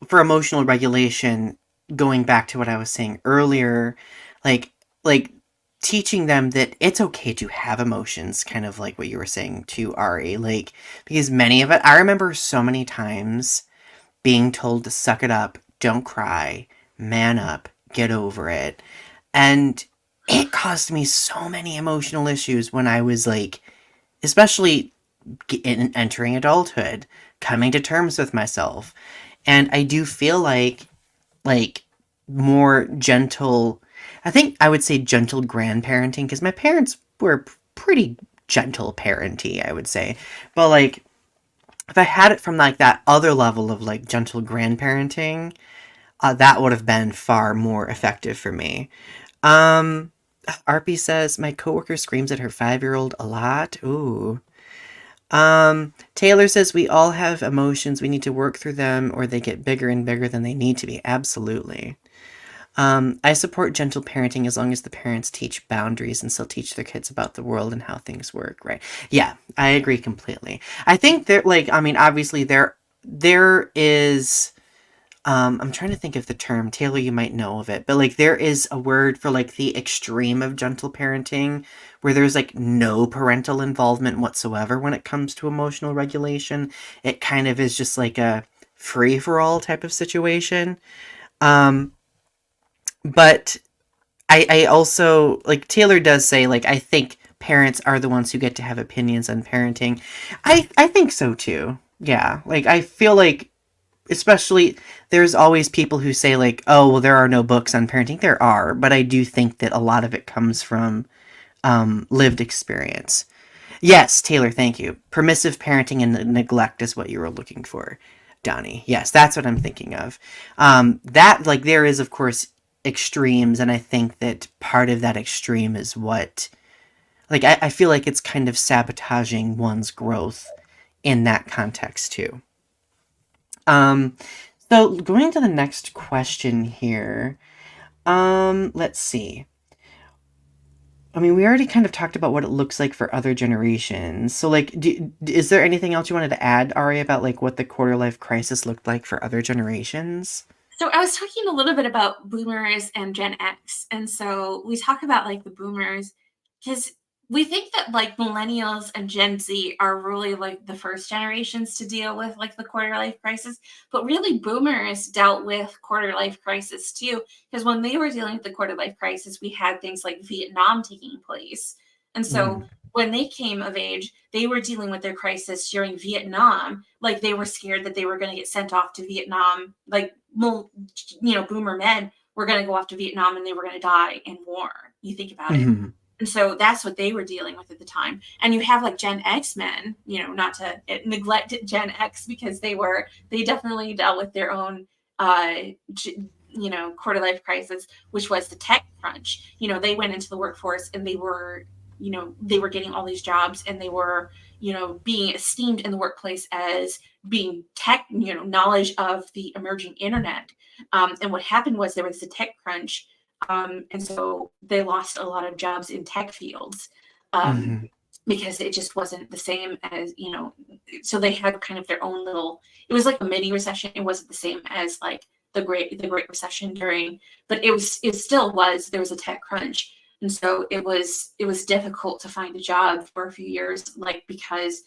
for emotional regulation, going back to what I was saying earlier, like, like teaching them that it's okay to have emotions, kind of like what you were saying to Ari, like, because many of it, I remember so many times being told to suck it up, don't cry, man up, get over it. And it caused me so many emotional issues when I was like, especially entering adulthood, coming to terms with myself. And I do feel like more gentle, I think I would say gentle grandparenting because my parents were pretty gentle parenty, I would say. But like if I had it from like that other level of like gentle grandparenting, that would have been far more effective for me. Um, Arpy says my coworker screams at her 5-year-old a lot. Ooh. Taylor says we all have emotions. We need to work through them, or they get bigger and bigger than they need to be. Absolutely. I support gentle parenting as long as the parents teach boundaries and still teach their kids about the world and how things work, right? Yeah, I agree completely. I think there, like, I mean, obviously there is. I'm trying to think of the term. Taylor, you might know of it, but like there is a word for like the extreme of gentle parenting, where there's like no parental involvement whatsoever when it comes to emotional regulation. It kind of is just like a free for all type of situation. Um, but I also like Taylor does say like I think parents are the ones who get to have opinions on parenting. I think so too. Yeah. Like I feel like especially there's always people who say like, "Oh, well there are no books on parenting." There are, but I do think that a lot of it comes from lived experience. Yes, Taylor, thank you. Permissive parenting and neglect is what you were looking for, Donnie. Yes, that's what I'm thinking of. That, like, there is, of course, extremes, and I think that part of that extreme is what, like, I feel like it's kind of sabotaging one's growth in that context, too. Um, so going to the next question here. Let's see. I mean, we already kind of talked about what it looks like for other generations. So, like, is there anything else you wanted to add, Ari, about like what the quarter life crisis looked like for other generations? So I was talking a little bit about boomers and Gen X. And so we talk about like the boomers because we think that like millennials and Gen Z are really like the first generations to deal with like the quarter life crisis. But really, boomers dealt with quarter life crisis too. Because when they were dealing with the quarter life crisis, we had things like Vietnam taking place. And so Mm, when they came of age, they were dealing with their crisis during Vietnam. Like they were scared that they were going to get sent off to Vietnam. Like, boomer men were going to go off to Vietnam and they were going to die in war. You think about it. mm, And so that's what they were dealing with at the time. And you have like Gen X men, not to neglect Gen X because they definitely dealt with their own, quarter life crisis, which was the tech crunch. They went into the workforce and they were getting all these jobs and they were, being esteemed in the workplace as being tech, knowledge of the emerging internet. And what happened was there was a tech crunch, and so they lost a lot of jobs in tech fields, um, mm, because it just wasn't the same as, so they had kind of their own little, it was like a mini recession. It wasn't the same as like the Great Recession but it still was, there was a tech crunch. And so it was difficult to find a job for a few years, like because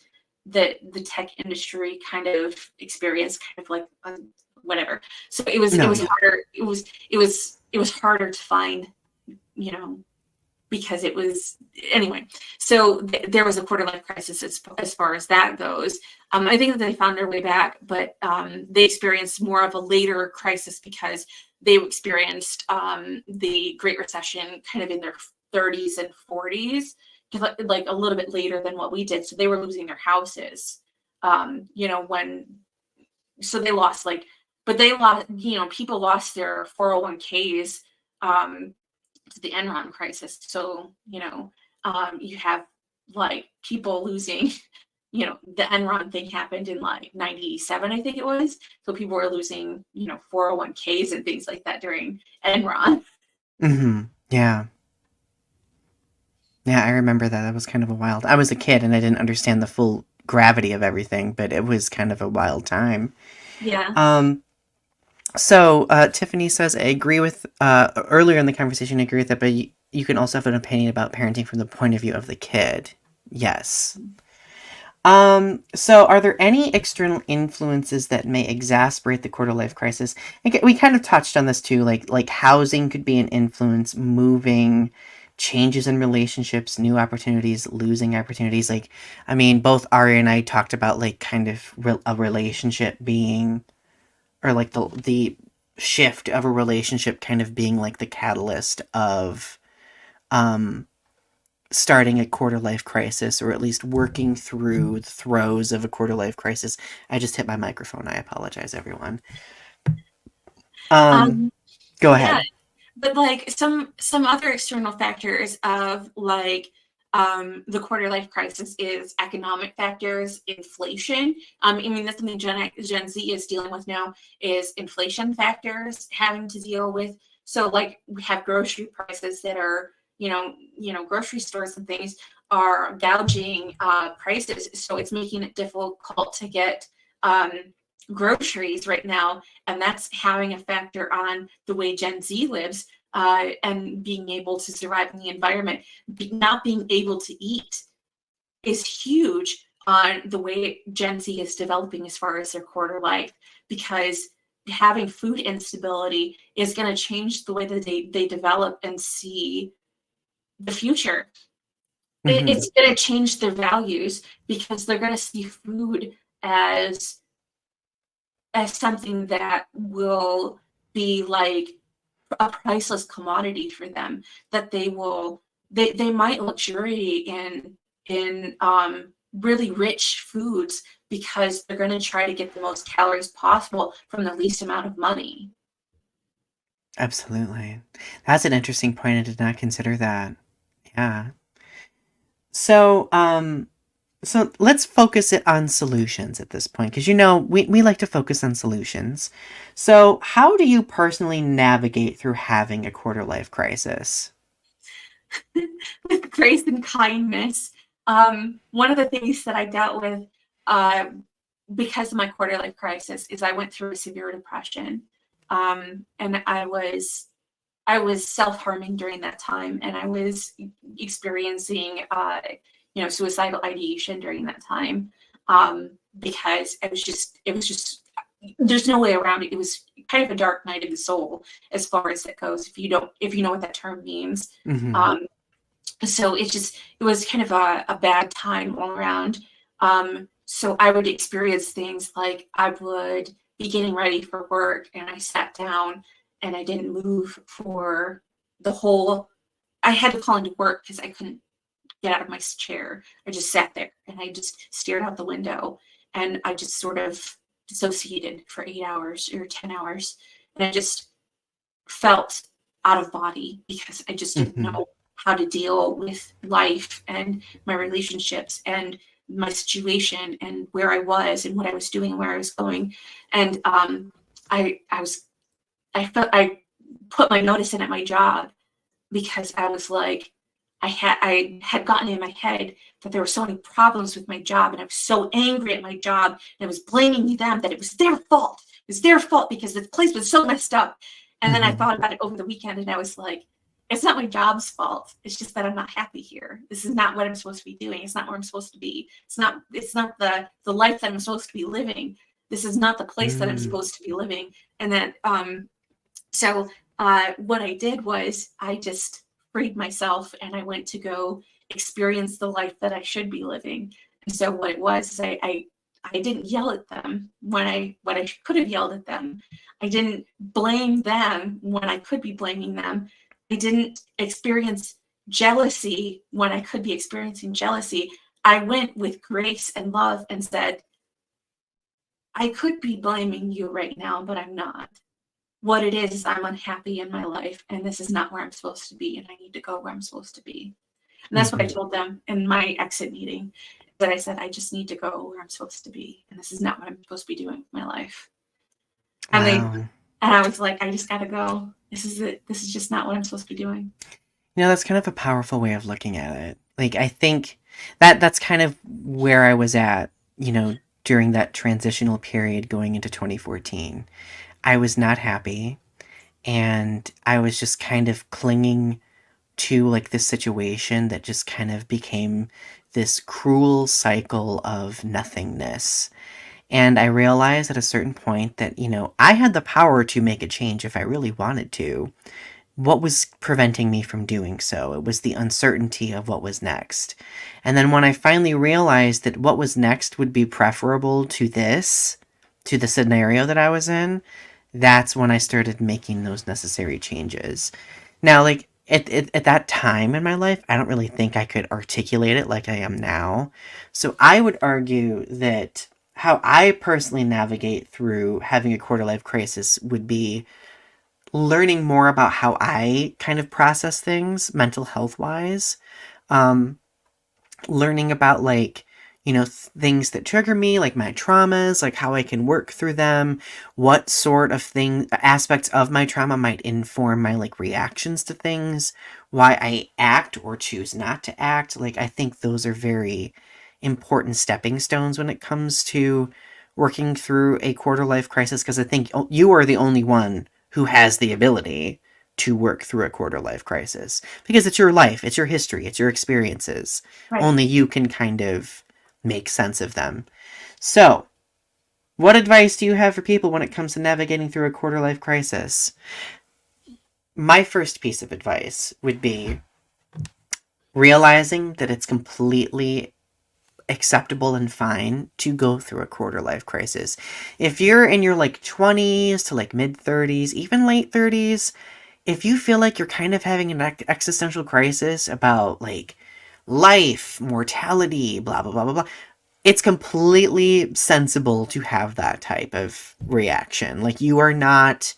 the tech industry kind of experienced kind of like whatever. So it no, was yeah. harder. It was harder to find, you know, because it was anyway. So there was a quarter life crisis as far as that goes. I think that they found their way back, but they experienced more of a later crisis because they experienced the Great Recession kind of in their 30s and 40s, like a little bit later than what we did. So they were losing their houses. When so they lost like, but they lost, people lost their 401ks to the Enron crisis. So, you have like people losing, the Enron thing happened in like 97, I think it was. So people were losing, 401ks and things like that during Enron. Yeah. Yeah, I remember that. That was kind of a wild. I was a kid and I didn't understand the full gravity of everything, but it was kind of a wild time. Yeah. Um, Tiffany says, I agree with, earlier in the conversation, I agree with that, but you can also have an opinion about parenting from the point of view of the kid. Yes. So are there any external influences that may exacerbate the quarter life crisis? We kind of touched on this too, like housing could be an influence, moving, changes in relationships, new opportunities, losing opportunities. Like, I mean, both Ari and I talked about like kind of a relationship being, or like the shift of a relationship kind of being like the catalyst of um starting a quarter life crisis, or at least working through the throes of a quarter life crisis. I just hit my microphone. I apologize, everyone. Um, Um, Go yeah. ahead. But like some other external factors of like the quarter life crisis is economic factors, inflation. I mean, that's something Gen Z is dealing with now, is inflation factors having to deal with. So like we have grocery prices that are, grocery stores and things are gouging prices. So it's making it difficult to get um, groceries right now, and that's having a factor on the way Gen Z lives, and being able to survive in the environment. Not being able to eat is huge on the way Gen Z is developing as far as their quarter life, because having food instability is going to change the way that they develop and see the future. Hmm. It's going to change their values because they're going to see food as something that will be like a priceless commodity for them, that they might luxuriate in in really rich foods because they're going to try to get the most calories possible from the least amount of money. Absolutely. That's an interesting point. I did not consider that. Yeah. So, so let's focus it on solutions at this point, because we like to focus on solutions. So, how do you personally navigate through having a quarter life crisis? With grace and kindness. One of the things that I dealt with uh, because of my quarter life crisis is I went through a severe depression, and I was self-harming during that time, and I was experiencing suicidal ideation during that time, because it was just there's no way around it. It was kind of a dark night of the soul as far as it goes, if you know what that term means. Mm-hmm. um, so it was kind of a bad time all around. So I would experience things like I would be getting ready for work and I sat down and I didn't move for the whole. I had to call into work because I couldn't get out of my chair. I just sat there and I just stared out the window and I just sort of dissociated for 8 hours or 10 hours. And I just felt out of body because I just didn't Mm-hmm. know how to deal with life and my relationships and my situation and where I was and what I was doing and where I was going. And I was I put my notice in at my job because I was like, I had gotten in my head that there were so many problems with my job, and I was so angry at my job, and I was blaming them that it was their fault. It was their fault because the place was so messed up. And then I Mm-hmm. thought about it over the weekend, and I was like, it's not my job's fault. It's just that I'm not happy here. This is not what I'm supposed to be doing. It's not where I'm supposed to be. It's not the life that I'm supposed to be living. This is not the place that I'm Mm. supposed to be living. And then so what I did was I just freed myself and I went to go experience the life that I should be living. And so what it was is I didn't yell at them when I could have yelled at them. I didn't blame them when I could be blaming them. I didn't experience jealousy when I could be experiencing jealousy. I went with grace and love and said, I could be blaming you right now, but I'm not. What it is I'm unhappy in my life and this is not where I'm supposed to be and I need to go where I'm supposed to be. And that's what I Mm-hmm. told them in my exit meeting, that I said I just need to go where I'm supposed to be and this is not what I'm supposed to be doing with my life. And they Wow. and I was like, I just gotta go. This is it. This is just not what I'm supposed to be doing. That's kind of a powerful way of looking at it. Like, I think that's kind of where I was at, during that transitional period going into 2014. I was not happy, and I was just kind of clinging to like this situation that just kind of became this cruel cycle of nothingness. And I realized at a certain point that, I had the power to make a change if I really wanted to. What was preventing me from doing so? It was the uncertainty of what was next. And then when I finally realized that what was next would be preferable to the scenario that I was in, that's when I started making those necessary changes. Now, like, at that time in my life, I don't really think I could articulate it like I am now. So I would argue that how I personally navigate through having a quarter life crisis would be learning more about how I kind of process things mental health wise. Um, Learning about like things that trigger me, like my traumas, like how I can work through them, what sort of thing aspects of my trauma might inform my like reactions to things, why I act or choose not to act. Like, I think those are very important stepping stones when it comes to working through a quarter life crisis, because I think you are the only one who has the ability to work through a quarter life crisis, because it's your life, it's your history, it's your experiences. Right. Only you can kind of make sense of them. So, what advice do you have for people when it comes to navigating through a quarter life crisis? My first piece of advice would be realizing that it's completely acceptable and fine to go through a quarter life crisis. If you're in your like 20s to like mid 30s, even late 30s, if you feel like you're kind of having an existential crisis about like life, mortality, blah, blah, blah, blah, blah. It's completely sensible to have that type of reaction. Like, you are not,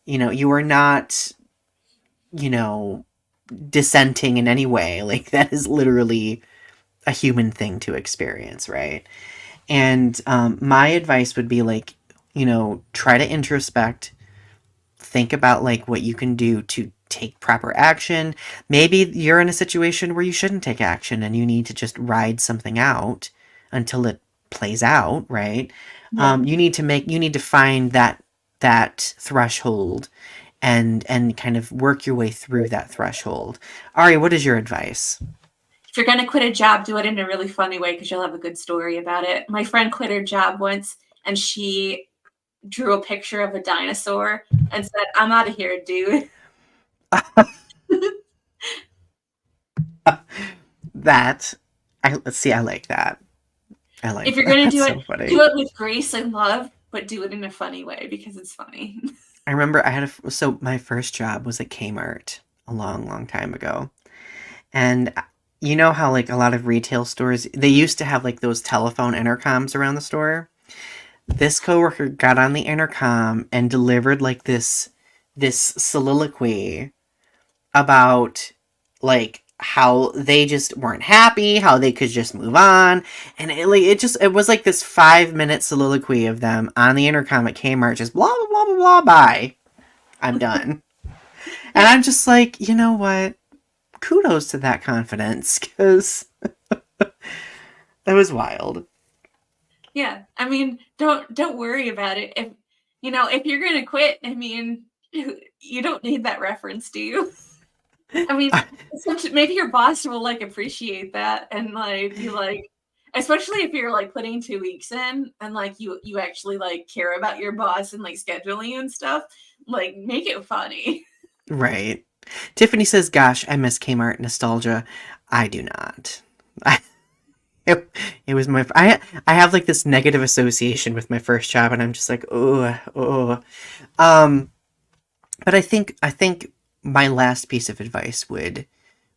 you are not, you know, dissenting in any way. Like, that is literally a human thing to experience, right? And my advice would be like, try to introspect, think about like what you can do to take proper action. Maybe you're in a situation where you shouldn't take action and you need to just ride something out until it plays out, right? Yeah. You need to find that threshold and kind of work your way through that threshold. Ari, what is your advice? If you're going to quit a job, do it in a really funny way because you'll have a good story about it. My friend quit her job once and she drew a picture of a dinosaur and said, "I'm out of here, dude." That let's see, I like that. I If like you're that. going to That's so do funny. it with grace and love, but do it in a funny way because it's funny. I remember so my first job was at Kmart a long, long time ago. And you know how like a lot of retail stores, they used to have like those telephone intercoms around the store? This coworker got on the intercom and delivered like this soliloquy about like how they just weren't happy, how they could just move on, and it was like this 5 minute soliloquy of them on the intercom at Kmart, just blah blah blah blah blah. Bye, I'm done. And Yeah. I'm just like, you know what? Kudos to that confidence, because it was wild. Yeah. I mean, don't worry about it. If you're going to quit, I mean, you don't need that reference, do you? I mean, maybe your boss will like appreciate that and like be like, especially if you're like putting 2 weeks in and like you actually like care about your boss and like scheduling and stuff, like make it funny. Right. Tiffany says, "Gosh, I miss Kmart nostalgia." I do not. It was I have like this negative association with my first job, and I'm just like, oh, oh. Um, but I think my last piece of advice would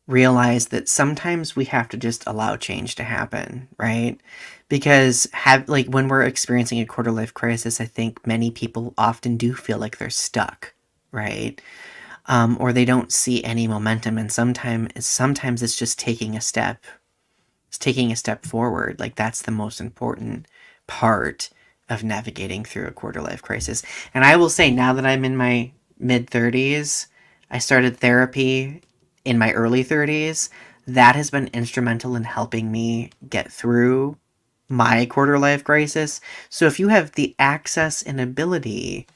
realize that sometimes we have to just allow change to happen, right? Because have like when we're experiencing a quarter life crisis, I think many people often do feel like they're stuck, right? Or they don't see any momentum, and sometimes it's just taking a step. It's taking a step forward. Like, that's the most important part of navigating through a quarter life crisis. And I will say, now that I'm in my mid 30s, I started therapy in my early 30s. That has been instrumental in helping me get through my quarter life crisis. So if you have the access and ability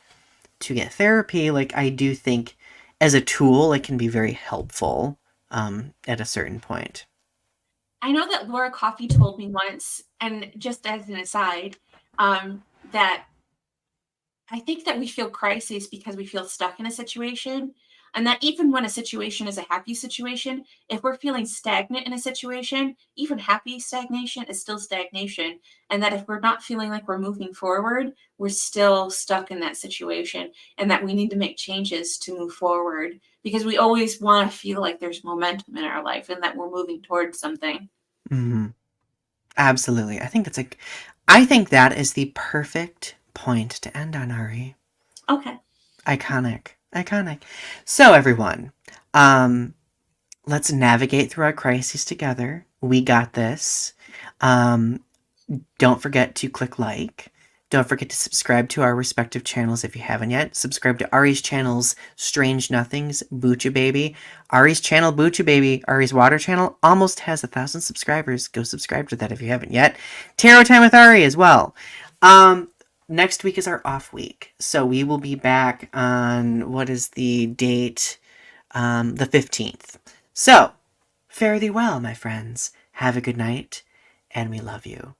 to get therapy, like, I do think as a tool, it can be very helpful at a certain point. I know that Laura Coffey told me once, and just as an aside, that I think that we feel crises because we feel stuck in a situation. And that even when a situation is a happy situation, if we're feeling stagnant in a situation, even happy stagnation is still stagnation. And that if we're not feeling like we're moving forward, we're still stuck in that situation. And that we need to make changes to move forward because we always want to feel like there's momentum in our life and that we're moving towards something. Mhm. Absolutely. I think that is the perfect point to end on, Ari. Okay. Iconic. Iconic. So everyone, um, let's navigate through our crises together. We got this. Um, don't forget to click like. Don't forget to subscribe to our respective channels if you haven't yet. Subscribe to Ari's channel's Strange Nothings, Boocha Baby. Ari's channel, Boocha Baby, Ari's Water channel, almost has 1,000 subscribers. Go subscribe to that if you haven't yet. Tarot Time with Ari as well. Um, Next week is our off week. So we will be back on, what is the date? The 15th. So, fare thee well, my friends. Have a good night, and we love you.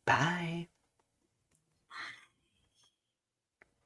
Bye.